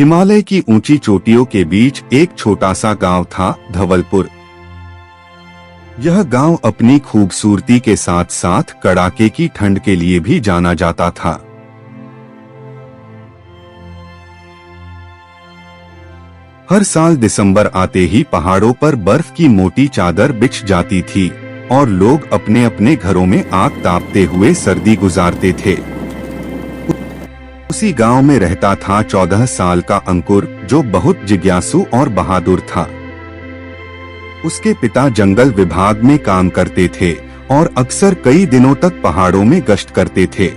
हिमालय की ऊंची चोटियों के बीच एक छोटा सा गांव था, धवलपुर। यह गांव अपनी खूबसूरती के साथ साथ कड़ाके की ठंड के लिए भी जाना जाता था। हर साल दिसंबर आते ही पहाड़ों पर बर्फ की मोटी चादर बिछ जाती थी और लोग अपने अपने घरों में आग तापते हुए सर्दी गुजारते थे। उसी गांव में रहता था 14 साल का अंकुर, जो बहुत जिज्ञासु और बहादुर था। उसके पिता जंगल विभाग में काम करते थे और अक्सर कई दिनों तक पहाड़ों में गश्त करते थे।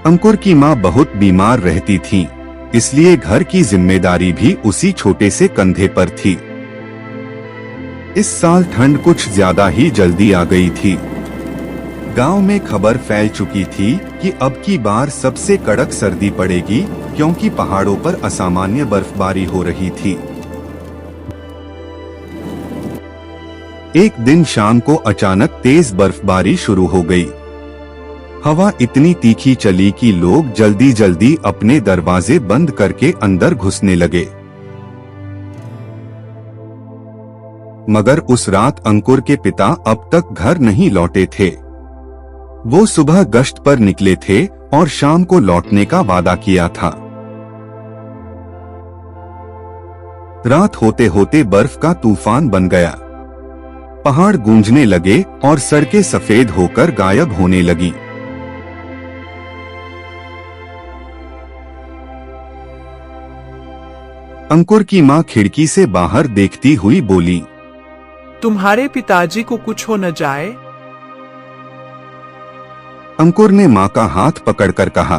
अंकुर की मां बहुत बीमार रहती थी, इसलिए घर की जिम्मेदारी भी उसी छोटे से कंधे पर थी। इस साल ठंड कुछ ज्यादा ही जल्दी आ गई थी। गांव में खबर फैल चुकी थी कि अब की बार सबसे कड़क सर्दी पड़ेगी, क्योंकि पहाड़ों पर असामान्य बर्फबारी हो रही थी। एक दिन शाम को अचानक तेज बर्फबारी शुरू हो गई। हवा इतनी तीखी चली कि लोग जल्दी जल्दी अपने दरवाजे बंद करके अंदर घुसने लगे। मगर उस रात अंकुर के पिता अब तक घर नहीं लौटे थे। वो सुबह गश्त पर निकले थे और शाम को लौटने का वादा किया था। रात होते होते बर्फ का तूफान बन गया। पहाड़ गूंजने लगे और सड़कें सफेद होकर गायब होने लगी। अंकुर की मां खिड़की से बाहर देखती हुई बोली, तुम्हारे पिताजी को कुछ हो न जाए। अंकुर ने मां का हाथ पकड़कर कहा,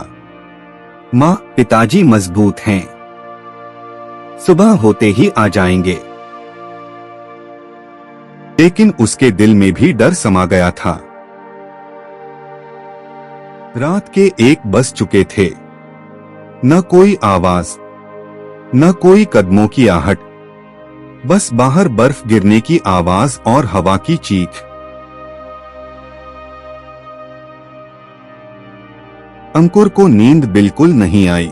मां, पिताजी मजबूत हैं, सुबह होते ही आ जाएंगे। लेकिन उसके दिल में भी डर समा गया था। रात के 1 बज चुके थे। न कोई आवाज, न कोई कदमों की आहट, बस बाहर बर्फ गिरने की आवाज और हवा की चीख। अंकुर को नींद बिल्कुल नहीं आई।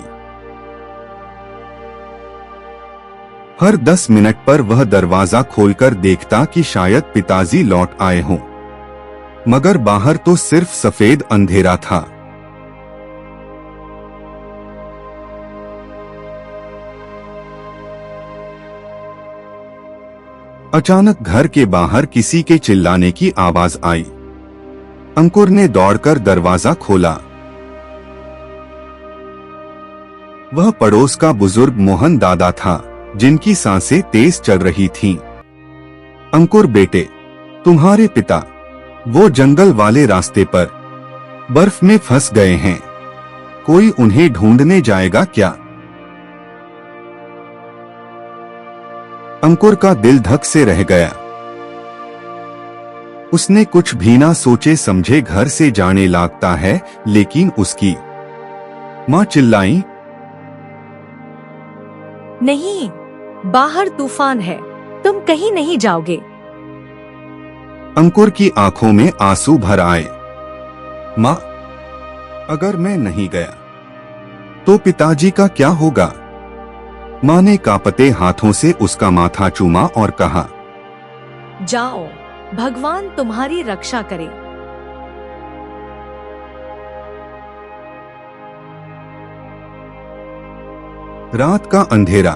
हर 10 मिनट पर वह दरवाजा खोलकर देखता कि शायद पिताजी लौट आए हों, मगर बाहर तो सिर्फ सफेद अंधेरा था। अचानक घर के बाहर किसी के चिल्लाने की आवाज आई। अंकुर ने दौड़कर दरवाजा खोला। वह पड़ोस का बुजुर्ग मोहन दादा था, जिनकी सांसें तेज चल रही थीं। अंकुर बेटे, तुम्हारे पिता वो जंगल वाले रास्ते पर बर्फ में फंस गए हैं। कोई उन्हें ढूंढने जाएगा क्या? अंकुर का दिल धक से रह गया। उसने कुछ भी ना सोचे समझे घर से जाने लगता है, लेकिन उसकी मां चिल्लाई, नहीं, बाहर तूफान है, तुम कहीं नहीं जाओगे। अंकुर की आंखों में आंसू भर आए। मां, अगर मैं नहीं गया तो पिताजी का क्या होगा? मां ने कांपते हाथों से उसका माथा चूमा और कहा, जाओ, भगवान तुम्हारी रक्षा करे। रात का अंधेरा,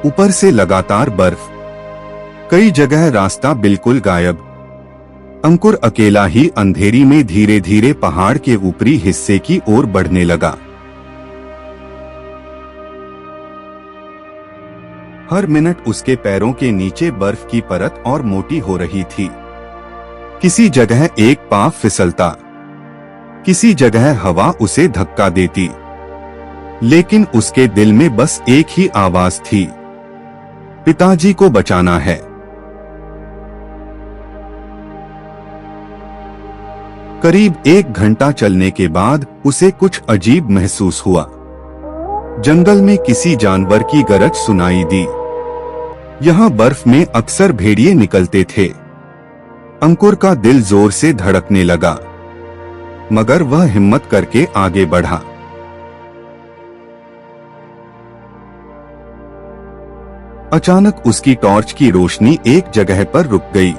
ऊपर से लगातार बर्फ, कई जगह रास्ता बिल्कुल गायब। अंकुर अकेला ही अंधेरी में धीरे धीरे पहाड़ के ऊपरी हिस्से की ओर बढ़ने लगा। हर मिनट उसके पैरों के नीचे बर्फ की परत और मोटी हो रही थी। किसी जगह एक पांव फिसलता, किसी जगह हवा उसे धक्का देती, लेकिन उसके दिल में बस एक ही आवाज थी, पिताजी को बचाना है। करीब 1 घंटा चलने के बाद उसे कुछ अजीब महसूस हुआ। जंगल में किसी जानवर की गरज सुनाई दी। यहाँ बर्फ में अक्सर भेड़िए निकलते थे। अंकुर का दिल जोर से धड़कने लगा, मगर वह हिम्मत करके आगे बढ़ा। अचानक उसकी टॉर्च की रोशनी एक जगह पर रुक गई।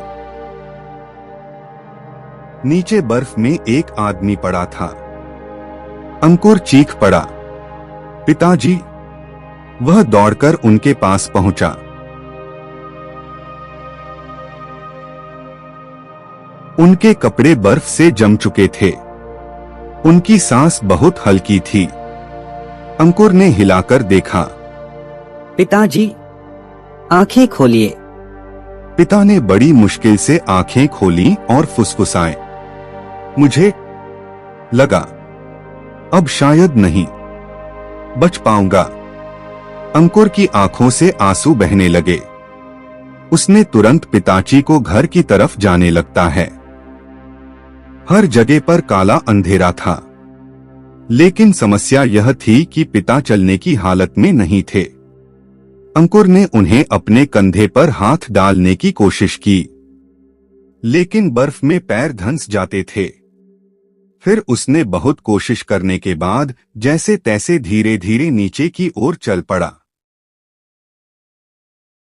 नीचे बर्फ में एक आदमी पड़ा था। अंकुर चीख पड़ा, पिताजी! वह दौड़कर उनके पास पहुंचा। उनके कपड़े बर्फ से जम चुके थे। उनकी सांस बहुत हल्की थी। अंकुर ने हिलाकर देखा। पिताजी, आंखें खोलिए। पिता ने बड़ी मुश्किल से आंखें खोली और फुसफुसाए, मुझे लगा अब शायद नहीं बच पाऊंगा। अंकुर की आंखों से आंसू बहने लगे। उसने तुरंत पिताजी को घर की तरफ जाने लगता है। हर जगह पर काला अंधेरा था, लेकिन समस्या यह थी कि पिता चलने की हालत में नहीं थे। अंकुर ने उन्हें अपने कंधे पर हाथ डालने की कोशिश की, लेकिन बर्फ में पैर धंस जाते थे। फिर उसने बहुत कोशिश करने के बाद जैसे तैसे धीरे धीरे नीचे की ओर चल पड़ा।